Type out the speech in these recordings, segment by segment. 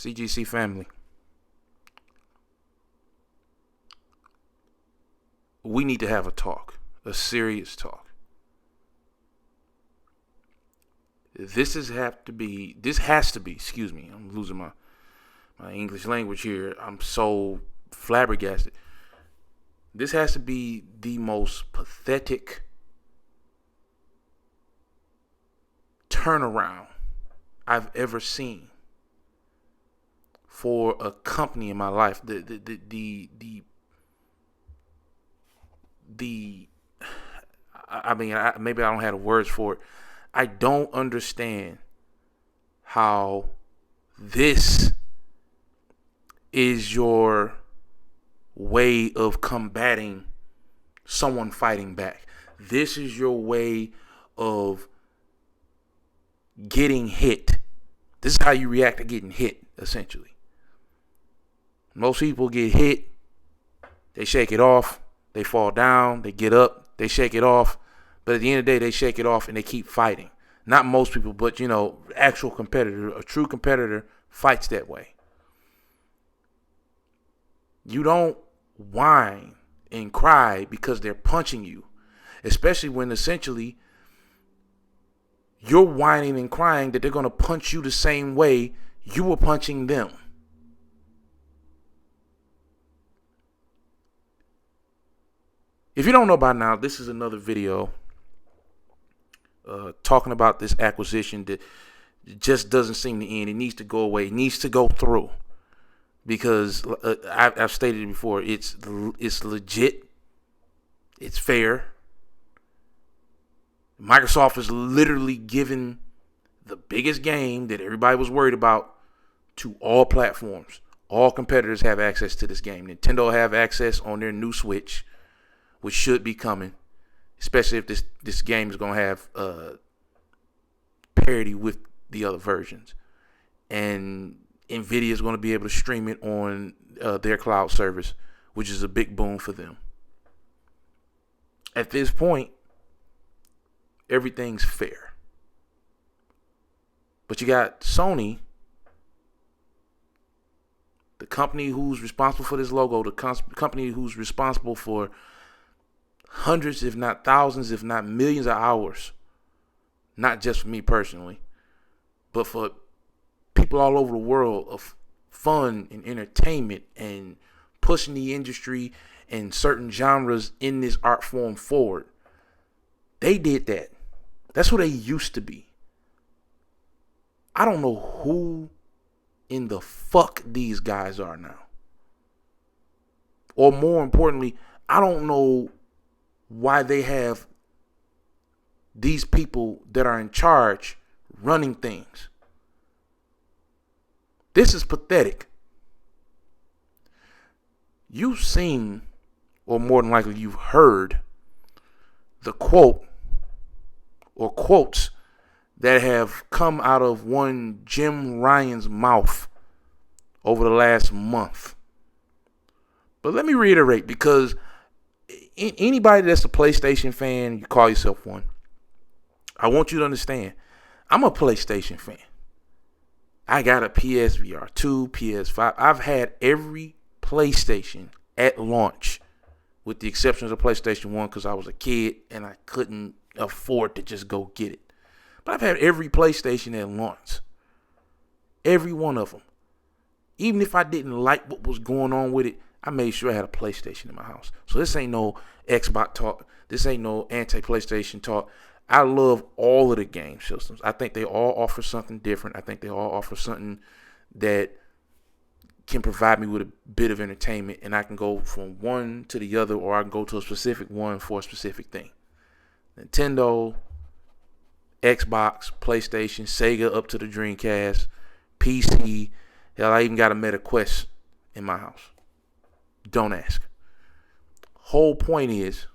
CGC family, we need to have a talk, a serious talk. This has to be, excuse me, I'm losing my English language here. I'm so flabbergasted. This has to be the most pathetic turnaround I've ever seen for a company in my life. Maybe I don't have the words for it. I don't understand how this is your way of combating someone fighting back. This is your way of getting hit. This is how you react to getting hit, essentially. Most people get hit, they shake it off, they fall down, they get up, they shake it off. But at the end of the day, they shake it off and they keep fighting. Not most people, but, actual competitor, a true competitor fights that way. You don't whine and cry because they're punching you, especially when essentially you're whining and crying that they're going to punch you the same way you were punching them. If you don't know by now, this is another video talking about this acquisition that just doesn't seem to end. It needs to go away. It needs to go through because I've stated it before. It's legit. It's fair. Microsoft is literally giving the biggest game that everybody was worried about to all platforms. All competitors have access to this game. Nintendo have access on their new Switch, which should be coming, especially if this game is going to have parity with the other versions. And NVIDIA is going to be able to stream it on their cloud service, which is a big boon for them. At this point, everything's fair. But you got Sony, the company who's responsible for this logo, the company who's responsible for hundreds, if not thousands, if not millions of hours, not just for me personally, but for people all over the world of fun and entertainment and pushing the industry and certain genres in this art form forward. They did that. That's who they used to be. I don't know who in the fuck these guys are now. Or more importantly, I don't know why they have these people that are in charge running things. This is pathetic. You've seen, or more than likely you've heard, the quote or quotes that have come out of one Jim Ryan's mouth over the last month. But let me reiterate, because anybody that's a PlayStation fan, you call yourself one, I want you to understand, I'm a PlayStation fan. I got a PSVR 2, PS5. I've had every PlayStation at launch, with the exception of the PlayStation 1 because I was a kid and I couldn't afford to just go get it. But I've had every PlayStation at launch. Every one of them. Even if I didn't like what was going on with it, I made sure I had a PlayStation in my house. So this ain't no Xbox talk. This ain't no anti-PlayStation talk. I love all of the game systems. I think they all offer something different. I think they all offer something that can provide me with a bit of entertainment, and I can go from one to the other, or I can go to a specific one for a specific thing. Nintendo, Xbox, PlayStation, Sega up to the Dreamcast, PC. Hell, I even got a Meta Quest in my house. Don't ask. Whole point is,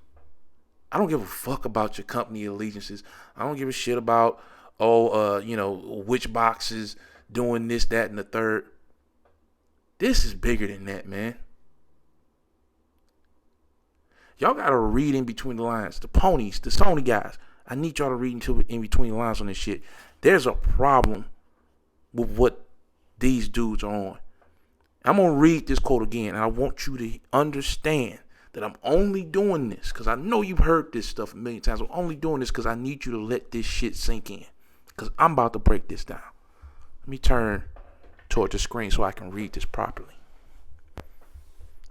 I don't give a fuck about your company allegiances. I don't give a shit about, which box is doing this, that, and the third. This is bigger than that, man. Y'all got to read in between the lines. The ponies, the Sony guys. I need y'all to read in between the lines on this shit. There's a problem with what these dudes are on. I'm going to read this quote again, and I want you to understand that I'm only doing this because I know you've heard this stuff a million times. I'm only doing this because I need you to let this shit sink in, because I'm about to break this down. Let me turn toward the screen so I can read this properly.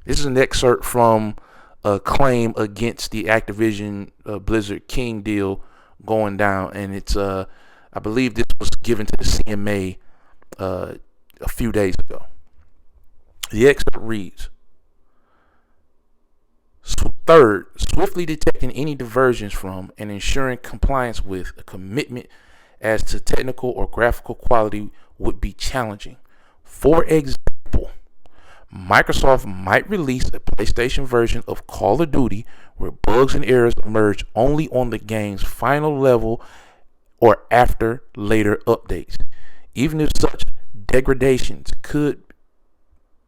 This is an excerpt from a claim against the Activision Blizzard King deal going down, and it's I believe this was given to the CMA a few days ago. The excerpt reads: Third, swiftly detecting any diversions from and ensuring compliance with a commitment as to technical or graphical quality would be challenging. For example, Microsoft might release a PlayStation version of Call of Duty where bugs and errors emerge only on the game's final level or after later updates. Even if such degradations could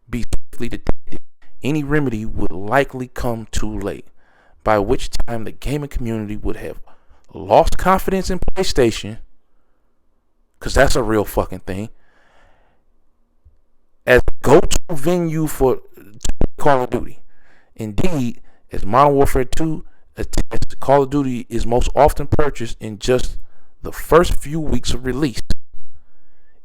be swiftly detected, any remedy would likely come too late, by which time the gaming community would have lost confidence in PlayStation, because that's a real fucking thing, as a go-to venue for Call of Duty. Indeed, as Modern Warfare 2 attests, Call of Duty is most often purchased in just the first few weeks of release.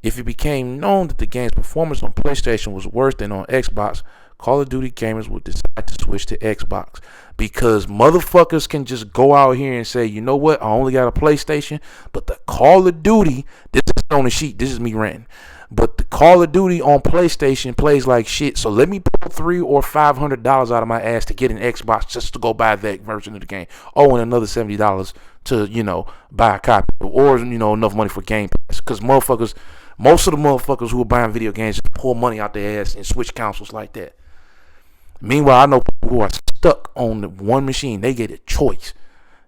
If it became known that the game's performance on PlayStation was worse than on Xbox, Call of Duty gamers would decide to switch to Xbox, because motherfuckers can just go out here and say, you know what, I only got a PlayStation, but the Call of Duty, this is on the sheet, this is me ranting, but the Call of Duty on PlayStation plays like shit, so let me pull $300 or $500 out of my ass to get an Xbox just to go buy that version of the game. Oh, and another $70 to, buy a copy, or, enough money for Game Pass, because most of the motherfuckers who are buying video games just pull money out their ass and switch consoles like that. Meanwhile, I know people who are stuck on the one machine. They get a choice.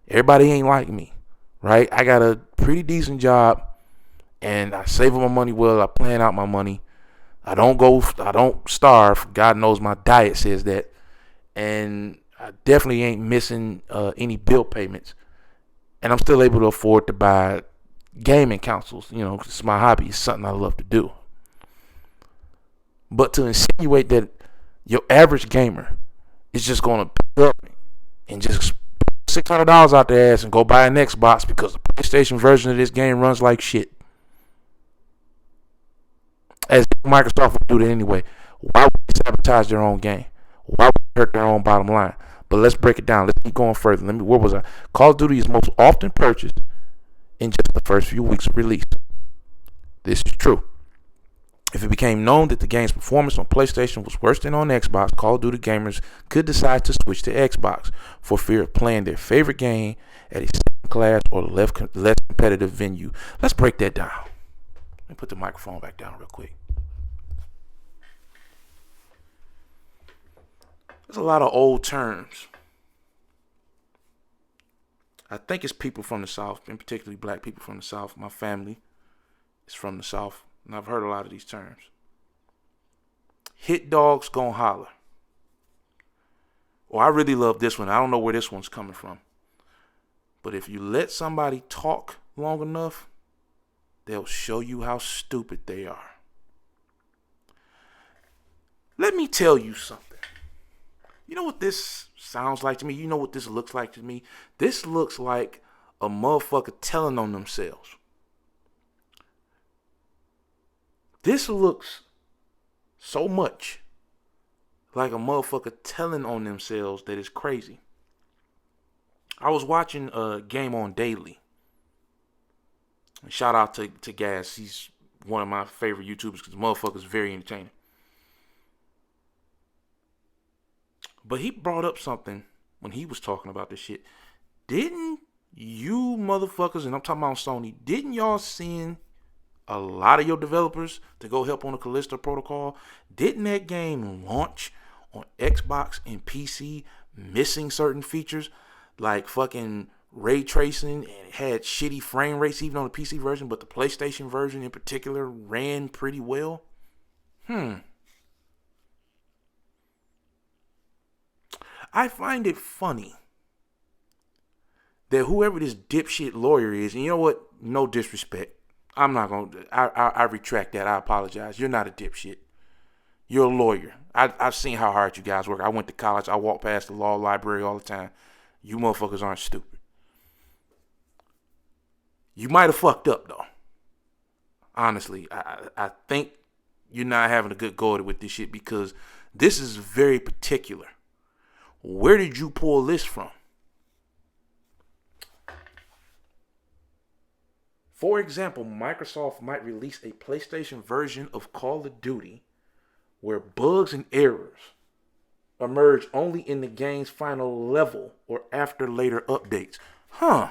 Everybody ain't like me, right? I got a pretty decent job, and I save my money well. I plan out my money. I don't starve. God knows my diet says that. And I definitely ain't missing any bill payments. And I'm still able to afford to buy gaming consoles. It's my hobby. It's something I love to do. But to insinuate that your average gamer is just going to pick up and just put $600 out their ass and go buy an Xbox because the PlayStation version of this game runs like shit, as Microsoft would do that anyway, why would they sabotage their own game? Why would they hurt their own bottom line? But let's break it down. Let's keep going further. Where was I? Call of Duty is most often purchased in just the first few weeks of release. This is true. If it became known that the game's performance on PlayStation was worse than on Xbox, Call of Duty gamers could decide to switch to Xbox for fear of playing their favorite game at a second-class or less competitive venue. Let's break that down. Let me put the microphone back down real quick. There's a lot of old terms. I think it's people from the South, and particularly black people from the South. My family is from the South. And I've heard a lot of these terms. Hit dogs gon' holler. Well, I really love this one. I don't know where this one's coming from. But if you let somebody talk long enough, they'll show you how stupid they are. Let me tell you something. You know what this sounds like to me? You know what this looks like to me? This looks like a motherfucker telling on themselves. This looks so much like a motherfucker telling on themselves that it's crazy. I was watching Game On Daily. Shout out to Gas. He's one of my favorite YouTubers because the motherfucker's very entertaining. But he brought up something when he was talking about this shit. Didn't you motherfuckers, and I'm talking about Sony, didn't y'all send a lot of your developers to go help on the Callisto Protocol? Didn't that game launch on Xbox and PC missing certain features like fucking ray tracing, and it had shitty frame rates even on the PC version, but the PlayStation version in particular ran pretty well? I find it funny that whoever this dipshit lawyer is, and you know what? No disrespect. I'm not going to, I retract that. I apologize. You're not a dipshit. You're a lawyer. I've seen how hard you guys work. I went to college. I walk past the law library all the time. You motherfuckers aren't stupid. You might have fucked up, though. Honestly, I think you're not having a good go at it with this shit because this is very particular. Where did you pull this from? For example, Microsoft might release a PlayStation version of Call of Duty where bugs and errors emerge only in the game's final level or after later updates. Huh.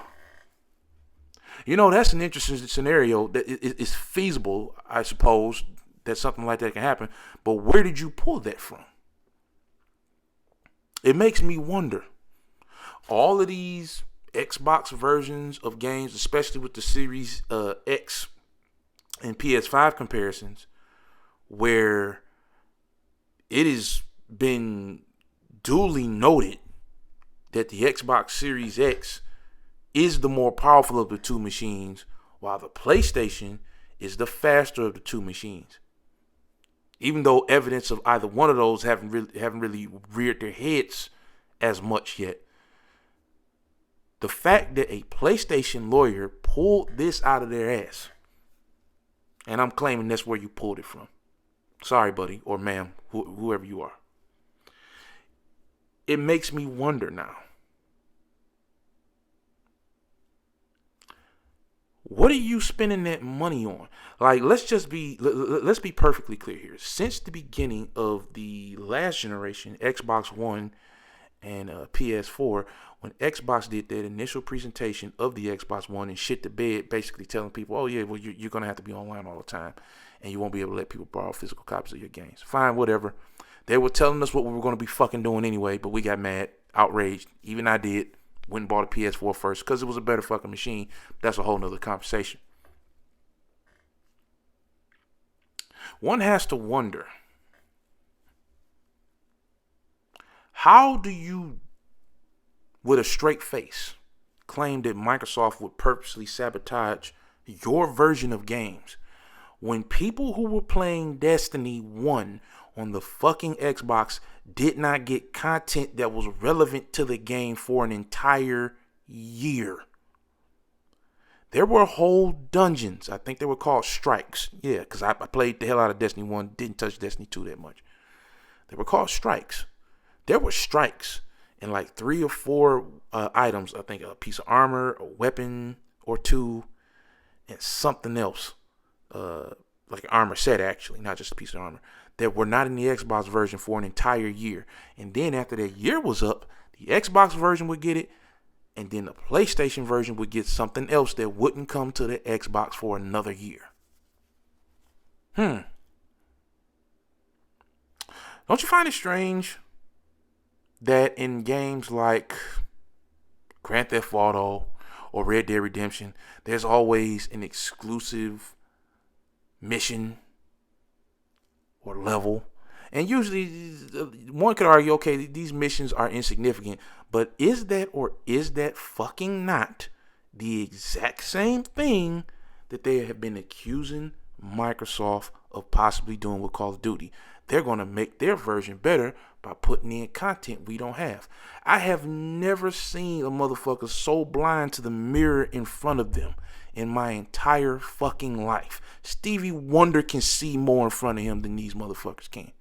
You know, that's an interesting scenario that is feasible, I suppose, that something like that can happen. But where did you pull that from? It makes me wonder. All of these Xbox versions of games, especially with the Series X and PS5 comparisons, where it has been duly noted that the Xbox Series X is the more powerful of the two machines, while the PlayStation is the faster of the two machines. Even though evidence of either one of those haven't really reared their heads as much yet. The fact that a PlayStation lawyer pulled this out of their ass, and I'm claiming that's where you pulled it from. Sorry, buddy, or ma'am, whoever you are. It makes me wonder now. What are you spending that money on? Like, let's be perfectly clear here. Since the beginning of the last generation, Xbox One and PS4, when Xbox did that initial presentation of the Xbox One and shit the bed, basically telling people, oh yeah, well you're going to have to be online all the time and you won't be able to let people borrow physical copies of your games. Fine, whatever. They were telling us what we were going to be fucking doing anyway, but we got mad, outraged. Even I did. Went and bought a PS4 first because it was a better fucking machine. That's a whole nother conversation. One has to wonder, how do you, with a straight face, claim that Microsoft would purposely sabotage your version of games when people who were playing Destiny 1 on the fucking Xbox did not get content that was relevant to the game for an entire year? There were whole dungeons. I think they were called strikes. Yeah, because I played the hell out of Destiny 1. Didn't touch Destiny 2 that much. They were called strikes. There were strikes in like 3 or 4 items. I think a piece of armor, a weapon or two, and something else. Like an armor set, actually, not just a piece of armor, that were not in the Xbox version for an entire year. And then after that year was up, the Xbox version would get it, and then the PlayStation version would get something else that wouldn't come to the Xbox for another year. Don't you find it strange that in games like Grand Theft Auto or Red Dead Redemption, there's always an exclusive mission or level? And usually one could argue, okay, these missions are insignificant, but is that fucking not the exact same thing that they have been accusing Microsoft of possibly doing with Call of Duty? They're going to make their version better by putting in content we don't have. I have never seen a motherfucker so blind to the mirror in front of them in my entire fucking life. Stevie Wonder can see more in front of him than these motherfuckers can.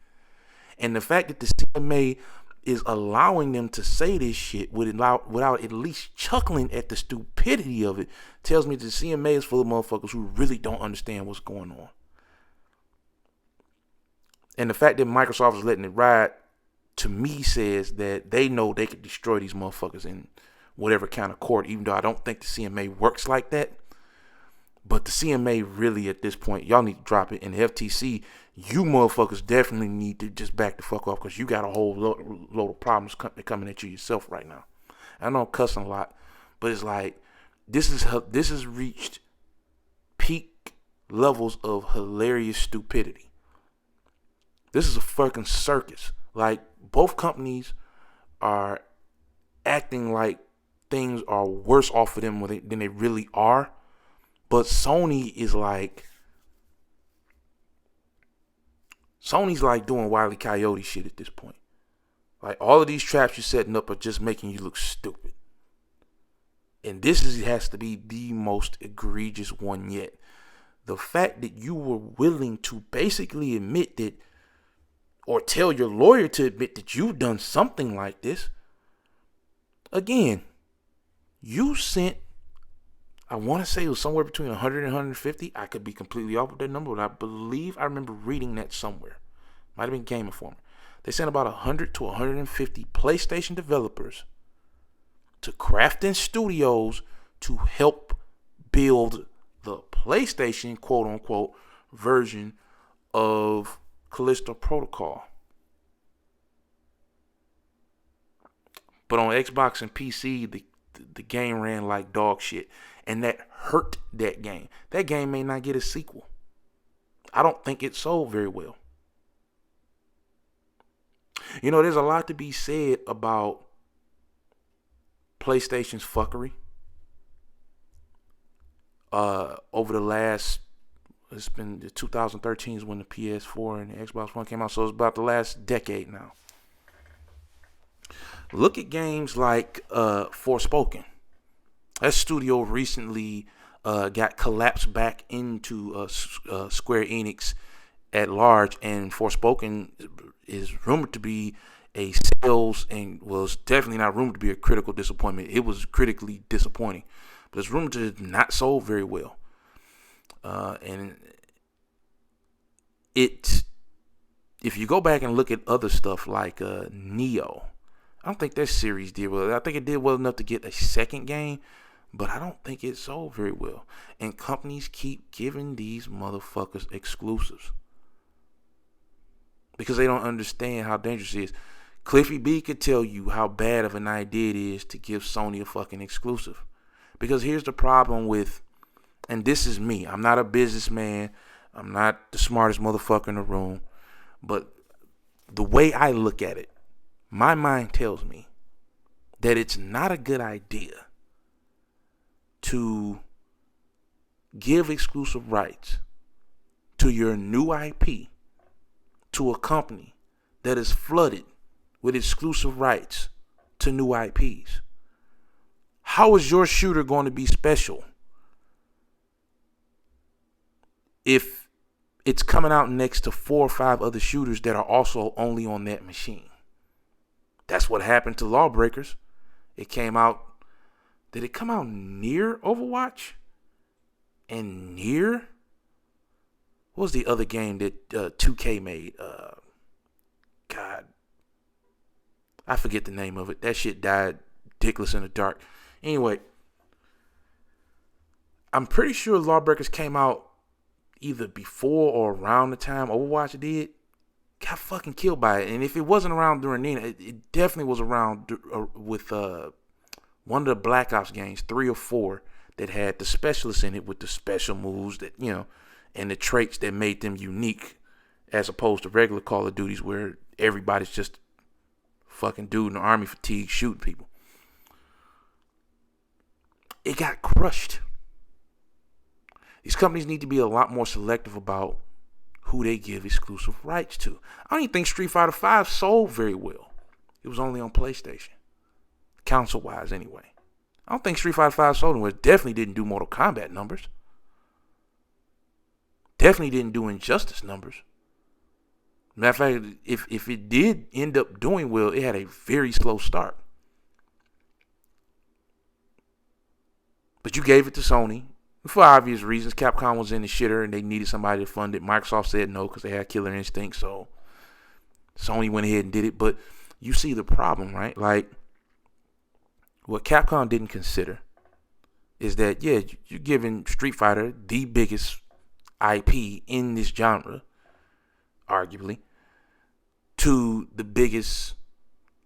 And the fact that the CMA is allowing them to say this shit without at least chuckling at the stupidity of it tells me that the CMA is full of motherfuckers who really don't understand what's going on. And the fact that Microsoft is letting it ride, to me, says that they know they could destroy these motherfuckers in whatever kind of court, even though I don't think the CMA works like that. But the CMA really, at this point, y'all need to drop it. And the FTC, you motherfuckers definitely need to just back the fuck off, because you got a whole load of problems coming at you yourself right now. I know I'm cussing a lot, but it's like, this has reached peak levels of hilarious stupidity. This is a fucking circus. Like, both companies are acting like things are worse off for them than they really are. But Sony's like doing Wile E. Coyote shit at this point. Like, all of these traps you're setting up are just making you look stupid. And has to be the most egregious one yet. The fact that you were willing to basically admit that, or tell your lawyer to admit that you've done something like this. Again, you sent, I want to say it was somewhere between 100 and 150. I could be completely off with that number, but I believe I remember reading that somewhere. Might have been Game Informer. They sent about 100 to 150 PlayStation developers to Crafton Studios to help build the PlayStation, quote unquote, version of Callisto Protocol. But on Xbox and PC, the game ran like dog shit. And that hurt that game. That game may not get a sequel. I don't think it sold very well. You know, there's a lot to be said about PlayStation's fuckery. Over the last, it's been the 2013 is when the PS4 and the Xbox One came out, so it's about the last decade now. Look at games like Forspoken. That studio recently got collapsed back into Square Enix at large, and Forspoken is rumored to be a sales and was definitely not rumored to be a critical disappointment. It was critically disappointing, but it's rumored to have not sold very well. And if you go back and look at other stuff like Neo, I don't think that series did well. I think it did well enough to get a second game, but I don't think it sold very well. And companies keep giving these motherfuckers exclusives because they don't understand how dangerous it is. Cliffy B could tell you how bad of an idea it is to give Sony a fucking exclusive. Because here's the problem with, and this is me, I'm not a businessman, I'm not the smartest motherfucker in the room, but the way I look at it, my mind tells me that it's not a good idea to give exclusive rights to your new IP to a company that is flooded with exclusive rights to new IPs. How is your shooter going to be special if it's coming out next to 4 or 5 other shooters that are also only on that machine? That's what happened to Lawbreakers. It came out. Did it come out near Overwatch? And near? What was the other game that 2K made? God. I forget the name of it. That shit died dickless in the dark. Anyway, I'm pretty sure Lawbreakers came out either before or around the time Overwatch did. Got fucking killed by it. And if it wasn't around during then, it definitely was around with one of the Black Ops games, 3 or 4, that had the specialists in it with the special moves that, you know, and the traits that made them unique as opposed to regular Call of Duties where everybody's just fucking dude in the army fatigue shooting people. It got crushed. These companies need to be a lot more selective about who they give exclusive rights to. I don't even think Street Fighter V sold very well. It was only on PlayStation. Console-wise, anyway. I don't think Street Fighter V sold well. It definitely didn't do Mortal Kombat numbers. Definitely didn't do Injustice numbers. Matter of fact, if it did end up doing well, it had a very slow start. But you gave it to Sony. For obvious reasons, Capcom was in the shitter and they needed somebody to fund it. Microsoft said no because they had Killer Instinct, so Sony went ahead and did it. But you see the problem, right? Like, what Capcom didn't consider is that, yeah, you're giving Street Fighter the biggest IP in this genre, arguably, to the biggest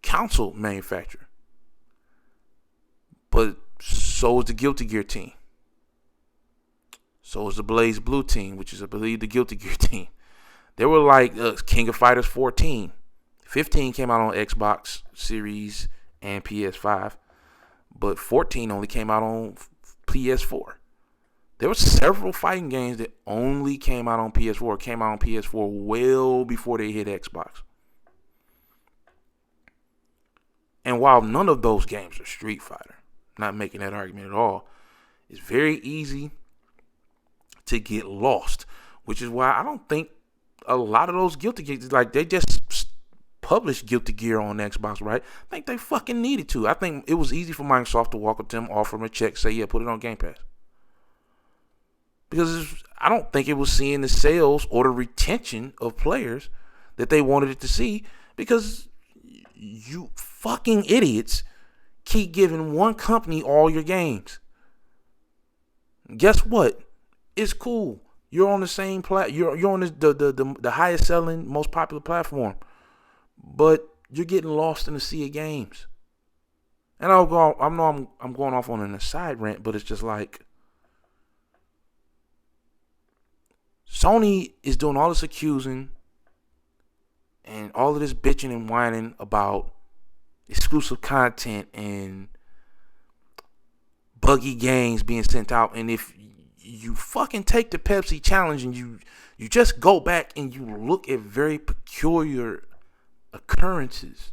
console manufacturer. But so is the Guilty Gear team. So is the Blaze Blue team, which is, I believe, the Guilty Gear team. They were like King of Fighters 14. 15 came out on Xbox Series and PS5. But 14 only came out on PS4. There were several fighting games that only came out on PS4, well before they hit Xbox. And while none of those games are Street Fighter, not making that argument at all, it's very easy to get lost, which is why I don't think a lot of those Guilty Gears, like they just published Guilty Gear on Xbox, right? I think they fucking needed to. I think it was easy for Microsoft to walk up to them, offer them a check, say, yeah, put it on Game Pass. Because I don't think it was seeing the sales or the retention of players that they wanted it to see, because you fucking idiots keep giving one company all your games. Guess what? It's cool. You're on the same you're on the highest selling, most popular platform, but you're getting lost in the sea of games. And I'm going off on an aside rant, but it's just like Sony is doing all this accusing and all of this bitching and whining about exclusive content and buggy games being sent out. And if you fucking take the Pepsi challenge and you just go back and you look at very peculiar occurrences,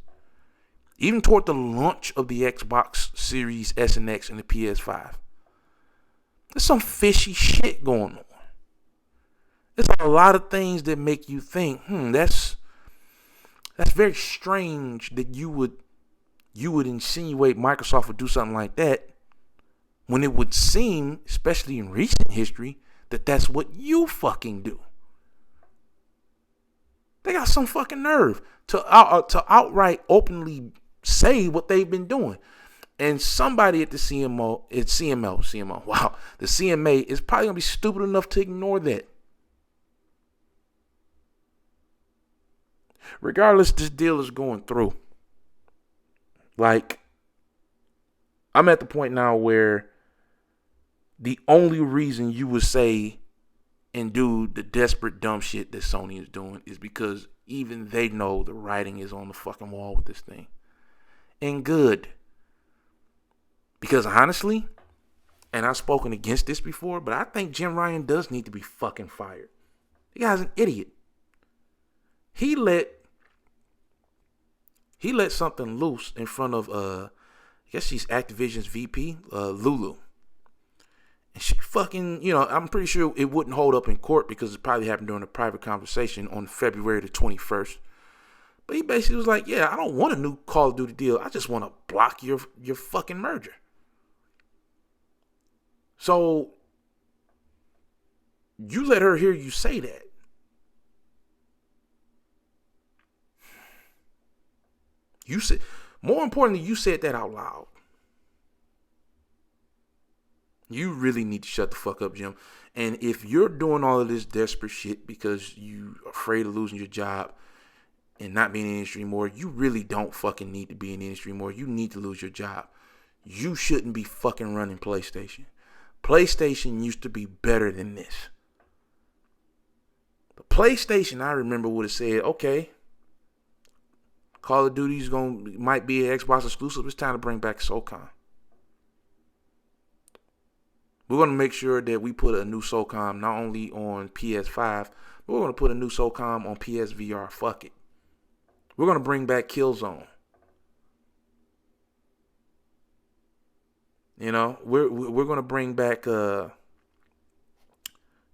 even toward the launch of the Xbox Series S and X and the PS5, there's some fishy shit going on. There's a lot of things that make you think, that's very strange that you would insinuate Microsoft would do something like that, when it would seem, especially in recent history, that that's what you fucking do. They got some fucking nerve to outright openly say what they've been doing. And somebody at the CMO, wow, the CMA is probably going to be stupid enough to ignore that. Regardless, this deal is going through. Like, I'm at the point now where the only reason you would say and do the desperate dumb shit that Sony is doing is because even they know the writing is on the fucking wall with this thing. And good. Because honestly, and I've spoken against this before, but I think Jim Ryan does need to be fucking fired. The guy's an idiot. He let something loose in front of I guess she's Activision's VP, Lulu. And she fucking, I'm pretty sure it wouldn't hold up in court because it probably happened during a private conversation on February the 21st. But he basically was like, yeah, I don't want a new Call of Duty deal. I just want to block your fucking merger. So you let her hear you say that. You said, more importantly, you said that out loud. You really need to shut the fuck up, Jim. And if you're doing all of this desperate shit because you're afraid of losing your job and not being in the industry anymore, you really don't fucking need to be in the industry anymore. You need to lose your job. You shouldn't be fucking running PlayStation. PlayStation used to be better than this. The PlayStation, I remember, would have said, okay, Call of Duty might be an Xbox exclusive. It's time to bring back SOCOM. We're going to make sure that we put a new SOCOM not only on PS5, but we're going to put a new SOCOM on PSVR. Fuck it. We're going to bring back Killzone. We're going to bring back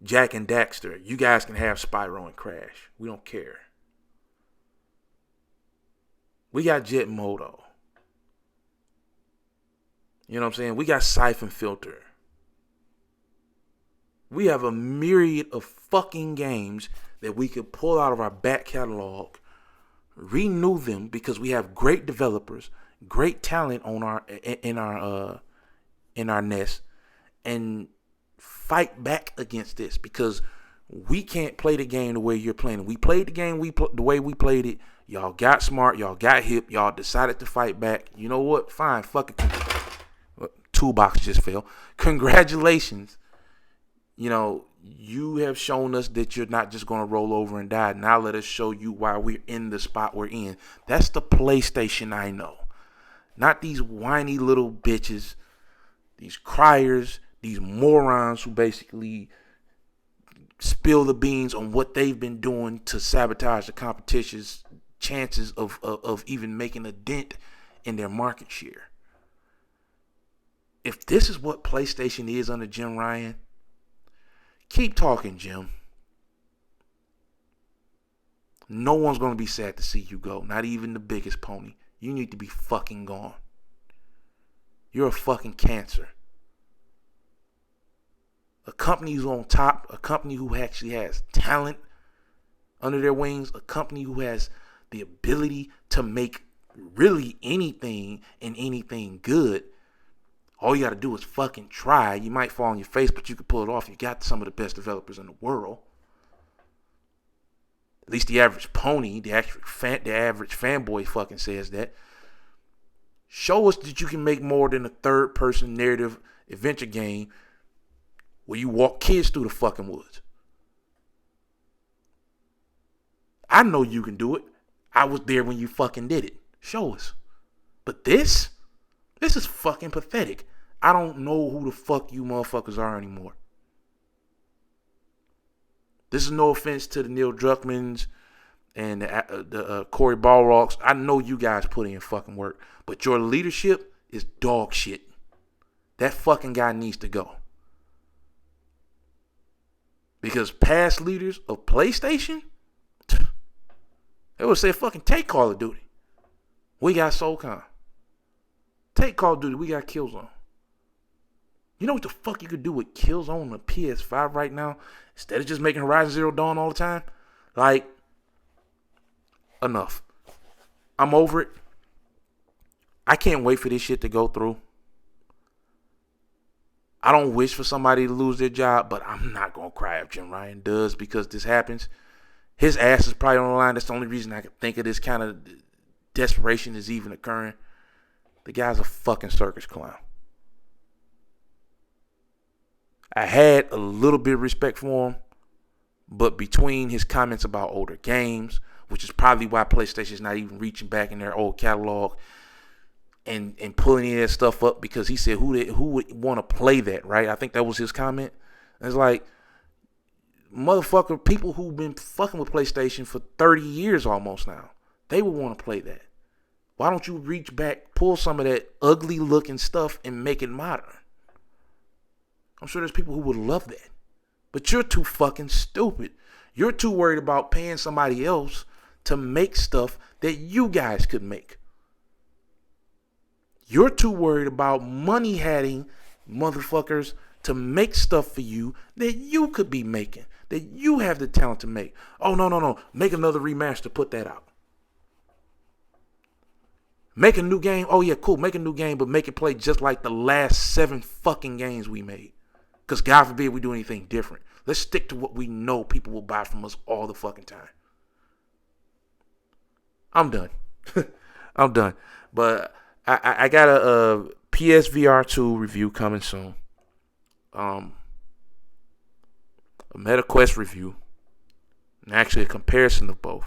Jack and Daxter. You guys can have Spyro and Crash. We don't care. We got Jet Moto. You know what I'm saying? We got Siphon Filter. We have a myriad of fucking games that we could pull out of our back catalog, renew them because we have great developers, great talent in our nest, and fight back against this because we can't play the game the way you're playing it. We played the game the way we played it. Y'all got smart. Y'all got hip. Y'all decided to fight back. You know what? Fine. Fuck it. Toolbox just fell. Congratulations. You have shown us that you're not just going to roll over and die. Now let us show you why we're in the spot we're in. That's the PlayStation I know. Not these whiny little bitches, these criers These morons who basically spill the beans on what they've been doing to sabotage the competition's chances of even making a dent in their market share. If this is what PlayStation is under Jim Ryan, keep talking, Jim. No one's going to be sad to see you go. Not even the biggest pony. You need to be fucking gone. You're a fucking cancer. A company who's on top, a company who actually has talent under their wings, a company who has the ability to make really anything and anything good. All you got to do is fucking try. You might fall on your face, but you can pull it off. You got some of the best developers in the world. At least the average pony, the average fanboy fucking says that. Show us that you can make more than a third-person narrative adventure game where you walk kids through the fucking woods. I know you can do it. I was there when you fucking did it. Show us. But this is fucking pathetic. I don't know who the fuck you motherfuckers are anymore. This is no offense to the Neil Druckmanns and the Corey Balrogs. I know you guys put in fucking work. But your leadership is dog shit. That fucking guy needs to go. Because past leaders of PlayStation, they would say fucking take Call of Duty. We got SoulCon. Take Call of Duty. We got Killzone. You know what the fuck you could do with Killzone on the PS5 right now? Instead of just making Horizon Zero Dawn all the time? Like, enough. I'm over it. I can't wait for this shit to go through. I don't wish for somebody to lose their job, but I'm not going to cry if Jim Ryan does because this happens. His ass is probably on the line. That's the only reason I can think of this kind of desperation is even occurring. The guy's a fucking circus clown. I had a little bit of respect for him, but between his comments about older games, which is probably why PlayStation's not even reaching back in their old catalog and pulling any of that stuff up because he said who would want to play that, right? I think that was his comment. And it's like, motherfucker, people who've been fucking with PlayStation for 30 years almost now, they would want to play that. Why don't you reach back, pull some of that ugly looking stuff and make it modern? I'm sure there's people who would love that. But you're too fucking stupid. You're too worried about paying somebody else to make stuff that you guys could make. You're too worried about money having motherfuckers to make stuff for you that you could be making, that you have the talent to make. Oh, no. Make another remaster, put that out. Make a new game. Oh, yeah, cool. Make a new game, but make it play just like the last 7 fucking games we made. Because God forbid we do anything different. Let's stick to what we know people will buy from us all the fucking time. I'm done. I'm done. But I got a PSVR 2 review coming soon. A MetaQuest review. And actually a comparison of both.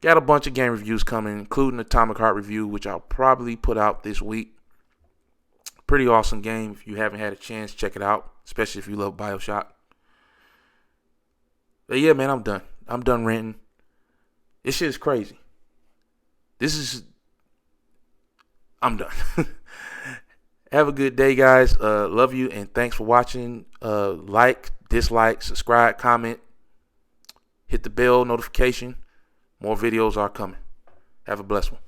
Got a bunch of game reviews coming, including Atomic Heart review, which I'll probably put out this week. Pretty awesome game. If you haven't had a chance, check it out. Especially if you love BioShock. But yeah, man, I'm done. I'm done ranting. This shit is crazy. I'm done. Have a good day, guys. Love you, and thanks for watching. Like, dislike, subscribe, comment. Hit the bell notification. More videos are coming. Have a blessed one.